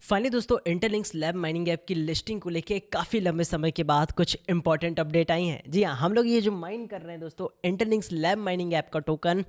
Finally दोस्तों इंटरलिंक्स Lab mining app की listing को लेके काफ़ी लंबे समय के बाद कुछ इंपॉर्टेंट अपडेट आई हैं। जी हाँ, हम लोग ये जो माइन कर रहे हैं दोस्तों इंटरलिंक्स लैब माइनिंग ऐप का टोकन,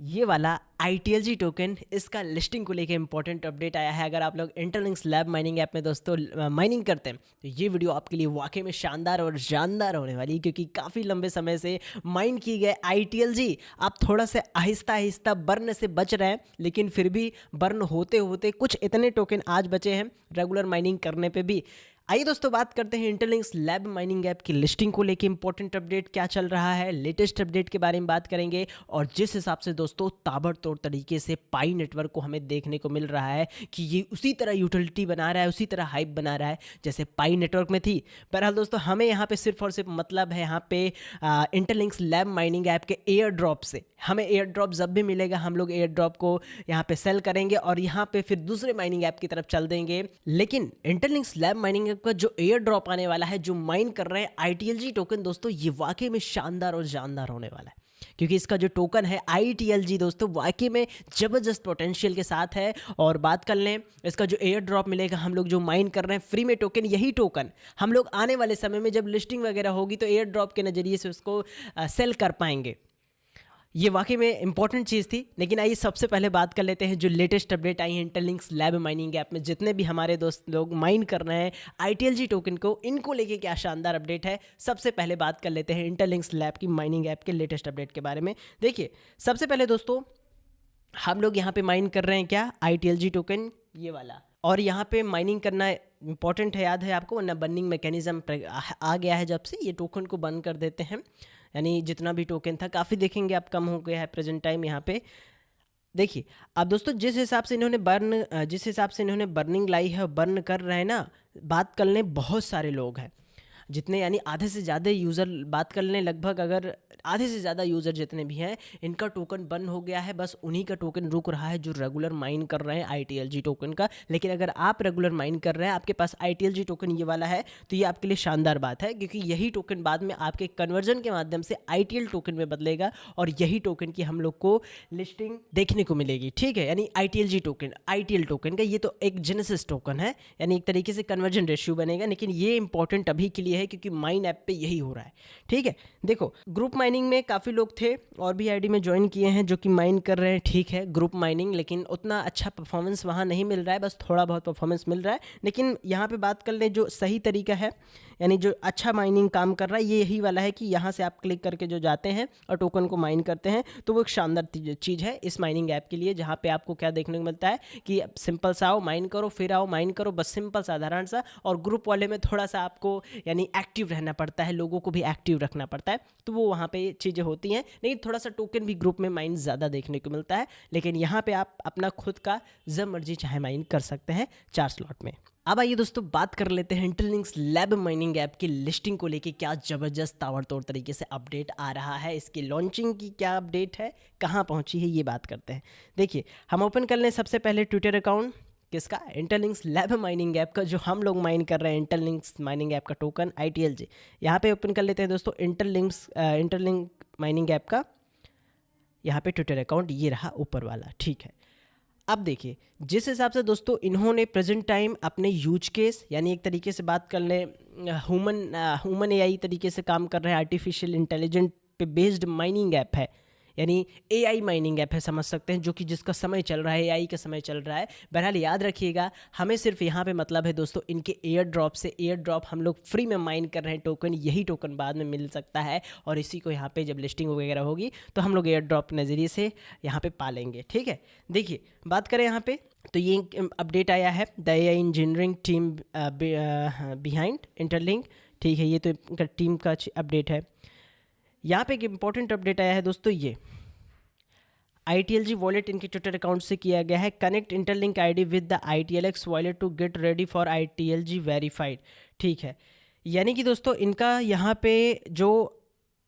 ये वाला ITLG टोकन, इसका लिस्टिंग को लेके इंपॉर्टेंट अपडेट आया है। अगर आप लोग इंटरलिंक्स लैब माइनिंग ऐप में दोस्तों माइनिंग करते हैं तो ये वीडियो आपके लिए वाकई में शानदार और जानदार होने वाली है, क्योंकि काफ़ी लंबे समय से माइन की गए ITLG आप थोड़ा से आहिस्ता आहिस्ता बर्न से बच रहे हैं, लेकिन फिर भी बर्न होते होते कुछ इतने टोकन आज बचे हैं रेगुलर माइनिंग करने पे भी। आइए दोस्तों बात करते हैं इंटरलिंक्स लैब माइनिंग ऐप की लिस्टिंग को लेके इंपॉर्टेंट अपडेट क्या चल रहा है, लेटेस्ट अपडेट के बारे में बात करेंगे। और जिस हिसाब से दोस्तों ताबड़तोड़ तरीके से पाई नेटवर्क को हमें देखने को मिल रहा है कि ये उसी तरह यूटिलिटी बना रहा है, उसी तरह हाइप बना रहा है जैसे पाई नेटवर्क में थी। बहरहाल दोस्तों हमें यहाँ पे सिर्फ और सिर्फ मतलब है यहाँ पे इंटरलिंक्स लैब माइनिंग ऐप के एयर ड्रॉप से। हमें एयर ड्रॉप जब भी मिलेगा हम लोग एयर ड्रॉप को यहाँ पे सेल करेंगे और यहाँ पे फिर दूसरे माइनिंग ऐप की तरफ चल देंगे। लेकिन इंटरलिंक्स लैब माइनिंग ऐप का जो एयर ड्रॉप आने वाला है, जो माइन कर रहे हैं ITLG टोकन दोस्तों, ये वाकई में शानदार और जानदार होने वाला है, क्योंकि इसका जो टोकन है ITLG दोस्तों वाकई में जबरदस्त पोटेंशियल के साथ है। और बात कर लें इसका जो एयर ड्रॉप मिलेगा, हम लोग जो माइन कर रहे हैं फ्री में टोकन, यही टोकन हम लोग आने वाले समय में जब लिस्टिंग वगैरह होगी तो एयर ड्रॉप के नज़रिए से उसको सेल कर पाएंगे। ये वाकई में इंपॉर्टेंट चीज़ थी। लेकिन आइए सबसे पहले बात कर लेते हैं जो लेटेस्ट अपडेट आई है इंटरलिंक्स लैब माइनिंग ऐप में। जितने भी हमारे दोस्त लोग माइन कर रहे हैं ITLG टोकन को, इनको लेके क्या शानदार अपडेट है। सबसे पहले बात कर लेते हैं इंटरलिंक्स लैब की माइनिंग ऐप के लेटेस्ट अपडेट के बारे में। देखिए सबसे पहले दोस्तों हम लोग यहाँ पे माइन कर रहे हैं क्या, ITLG टोकन ये वाला। और यहाँ पे माइनिंग करना इंपॉर्टेंट है, याद है आपको, वरना बर्निंग मैकेनिज्म आ गया है जब से, ये टोकन को बर्न कर देते हैं। यानी जितना भी टोकन था काफ़ी देखेंगे आप कम हो गया है प्रेजेंट टाइम यहाँ पे। देखिए अब दोस्तों जिस हिसाब से इन्होंने बर्निंग लाई है, बर्न कर रहे हैं ना, बात कर लें बहुत सारे लोग हैं जितने, यानी आधे से ज़्यादा यूज़र, बात कर लें लगभग अगर आधे से ज़्यादा यूज़र जितने भी हैं इनका टोकन बंद हो गया है। बस उन्हीं का टोकन रुक रहा है जो रेगुलर माइन कर रहे हैं ITLG टोकन का। लेकिन अगर आप रेगुलर माइन कर रहे हैं, आपके पास ITLG टोकन ये वाला है, तो ये आपके लिए शानदार बात है, क्योंकि यही टोकन बाद में आपके कन्वर्जन के माध्यम से ITL टोकन में बदलेगा और यही टोकन की हम लोग को लिस्टिंग देखने को मिलेगी। ठीक है, यानी ITLG टोकन, ITL टोकन का ये तो एक जेनेसिस टोकन है, यानी एक तरीके से कन्वर्जन रेशियो बनेगा। लेकिन ये इंपॉर्टेंट अभी के लिए है क्योंकि माइन ऐप पे यही हो रहा है। ठीक है, देखो ग्रुप माइनिंग में काफ़ी लोग थे और भी आईडी में ज्वाइन किए हैं जो कि माइन कर रहे हैं। ठीक है, ग्रुप माइनिंग, लेकिन उतना अच्छा परफॉर्मेंस वहाँ नहीं मिल रहा है, बस थोड़ा बहुत परफॉर्मेंस मिल रहा है। लेकिन यहाँ पे बात कर लें जो सही तरीका है, यानी जो अच्छा माइनिंग काम कर रहा है, ये यही वाला है कि यहाँ से आप क्लिक करके जो जाते हैं और टोकन को माइन करते हैं, तो वो एक शानदार चीज़ है इस माइनिंग ऐप के लिए, जहाँ पे आपको क्या देखने को मिलता है कि सिंपल सा आओ माइन करो, फिर आओ माइन करो, बस सिंपल साधारण सा। और ग्रुप वाले में थोड़ा सा आपको यानी एक्टिव रहना पड़ता है, लोगों को भी एक्टिव रखना पड़ता है, तो वो वहाँ पे चीज़ें होती हैं। लेकिन थोड़ा सा टोकन भी ग्रुप में माइन ज़्यादा देखने को मिलता है। लेकिन यहाँ पे आप अपना खुद का जब मर्जी चाहे माइन कर सकते हैं 4 स्लॉट में। अब आइए दोस्तों बात कर लेते हैं इंटरलिंक्स लैब माइनिंग ऐप की लिस्टिंग को लेके क्या ज़बरदस्त ताबड़तोड़ तरीके से अपडेट आ रहा है, इसकी लॉन्चिंग की क्या अपडेट है, कहाँ पहुँची है, ये बात करते हैं। देखिए हम ओपन कर लें सबसे पहले ट्विटर अकाउंट किसका, इंटरलिंक्स लैब माइनिंग ऐप का, जो हम लोग माइन कर रहे हैं इंटरलिंक्स माइनिंग ऐप का टोकन ITLG। यहाँ पे ओपन कर लेते हैं दोस्तों इंटरलिंक माइनिंग ऐप का, यहाँ पे ट्विटर अकाउंट ये रहा ऊपर वाला। ठीक है, अब देखिए जिस हिसाब से दोस्तों इन्होंने प्रेजेंट टाइम अपने यूज केस, यानी एक तरीके से बात कर लें ह्यूमन AI तरीके से काम कर रहे हैं, आर्टिफिशियल इंटेलिजेंट पे बेस्ड माइनिंग ऐप है, यानी AI माइनिंग ऐप है समझ सकते हैं, जो कि जिसका समय चल रहा है, AI का समय चल रहा है। बहरहाल याद रखिएगा हमें सिर्फ यहाँ पे मतलब है दोस्तों इनके एयर ड्रॉप से, एयर ड्रॉप हम लोग फ्री में माइन कर रहे हैं टोकन, यही टोकन बाद में मिल सकता है और इसी को यहाँ पे जब लिस्टिंग वगैरह होगी तो हम लोग एयर ड्रॉप नज़रिए से यहाँ पे पालेंगे। ठीक है, देखिए बात करें यहाँ पे तो ये अपडेट आया है the AI engineering team behind interlink. ठीक है, ये तो इनका टीम का अपडेट है। यहाँ पे एक इंपॉर्टेंट अपडेट आया है दोस्तों, ये ITLG वॉलेट इनके ट्विटर अकाउंट से किया गया है, connect interlink ID with the ITLX wallet to get ready for ITLG verified. ठीक है, यानी कि दोस्तों इनका यहाँ पे जो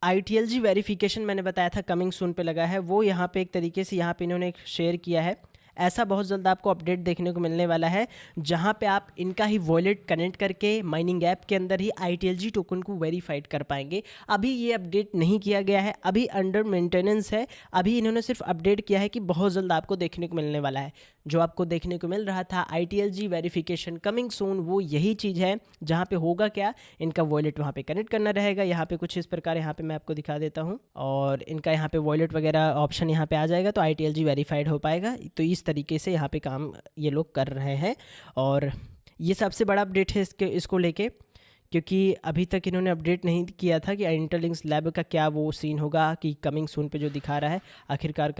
ITLG वेरिफिकेशन मैंने बताया था कमिंग सून पे लगा है, वो यहाँ पे एक तरीके से यहाँ पे इन्होंने शेयर किया है ऐसा बहुत जल्द आपको अपडेट देखने को मिलने वाला है, जहां पे आप इनका ही वॉलेट कनेक्ट करके माइनिंग ऐप के अंदर ही ITLG टोकन को वेरीफाइड कर पाएंगे। अभी ये अपडेट नहीं किया गया है, अभी अंडर मेंटेनेंस है, अभी इन्होंने सिर्फ अपडेट किया है कि बहुत जल्द आपको देखने को मिलने वाला है। जो आपको देखने को मिल रहा था ITLG वेरिफिकेशन कमिंग सून, वो यही चीज़ है, जहाँ पे होगा क्या, इनका वॉलेट वहाँ पे कनेक्ट करना रहेगा। यहाँ पे कुछ इस प्रकार, यहाँ पे मैं आपको दिखा देता हूँ, और इनका यहाँ पे वॉलेट वगैरह ऑप्शन यहाँ पे आ जाएगा, तो ITLG वेरीफाइड हो पाएगा। तो इस तरीके से यहाँ पे काम ये लोग कर रहे हैं, और ये सबसे बड़ा अपडेट है इसको लेके, क्योंकि अभी तक इन्होंने अपडेट नहीं किया था कि इंटरलिंक्स लैब का क्या वो सीन होगा कि कमिंग सून पे जो दिखा रहा है आखिरकार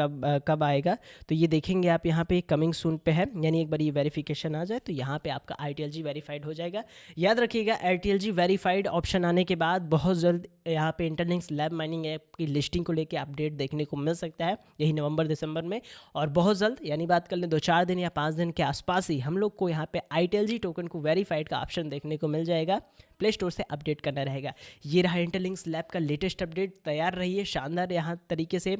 कब आएगा। तो ये देखेंगे आप, यहाँ पे कमिंग सून पे है, यानी एक बार ये वेरिफिकेशन आ जाए तो यहाँ पे आपका ITLG वेरीफाइड हो जाएगा। याद रखिएगा, ITLG वेरीफाइड ऑप्शन आने के बाद बहुत जल्द यहाँ पे इंटरलिंक्स लैब माइनिंग ऐप की लिस्टिंग को लेकर अपडेट देखने को मिल सकता है, यही नवंबर दिसंबर में। और बहुत जल्द, यानी बात कर लें 2-4 दिन या 5 दिन के आसपास ही, हम लोग को यहाँ पे ITLG टोकन को वेरीफाइड का ऑप्शन देखने को मिल जाएगा। प्ले स्टोर से अपडेट करना रहेगा। ये रहा इंटरलिंक्स लैब का लेटेस्ट अपडेट। तैयार रहिए, शानदार यहाँ तरीके से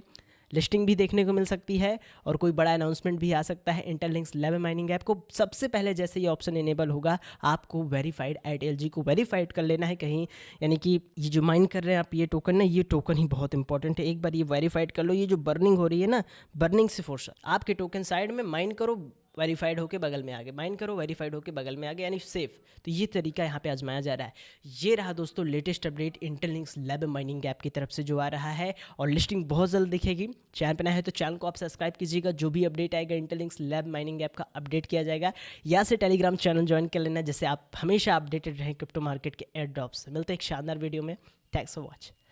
लिस्टिंग भी देखने को मिल सकती है, और कोई बड़ा अनाउंसमेंट भी आ सकता है इंटरलिंक्स लैब माइनिंग ऐप को। सबसे पहले जैसे ये ऑप्शन इनेबल होगा, आपको वेरीफाइड ITLG को वेरीफाइड कर लेना है कहीं, यानी कि ये जो माइन कर रहे हैं आप ये टोकन ना, ये टोकन ही बहुत इंपॉर्टेंट है। एक बार ये वेरीफाइड कर लो, ये जो बर्निंग हो रही है ना, बर्निंग से फुर्सत, आपके टोकन साइड में माइन करो, वेरीफाइड होके बगल में आगे, माइन करो, वेरीफाइड होके बगल में आगे, यानी सेफ। तो ये तरीका यहाँ पे आजमाया जा रहा है। ये रहा दोस्तों latest update Interlinks Lab mining app की तरफ से जो आ रहा है, और लिस्टिंग बहुत जल्द दिखेगी। चैनल पे नया है तो चैनल को आप सब्सक्राइब कीजिएगा, जो भी अपडेट आएगा इंटरलिंक्स लैब माइनिंग ऐप का अपडेट किया जाएगा। या से टेलीग्राम चैनल ज्वाइन कर लेना, जिससे आप हमेशा अपडेटेड रहें क्रिप्टो मार्केट के एयर ड्रॉप से। मिलते हैं एक शानदार वीडियो में। Thanks for watch.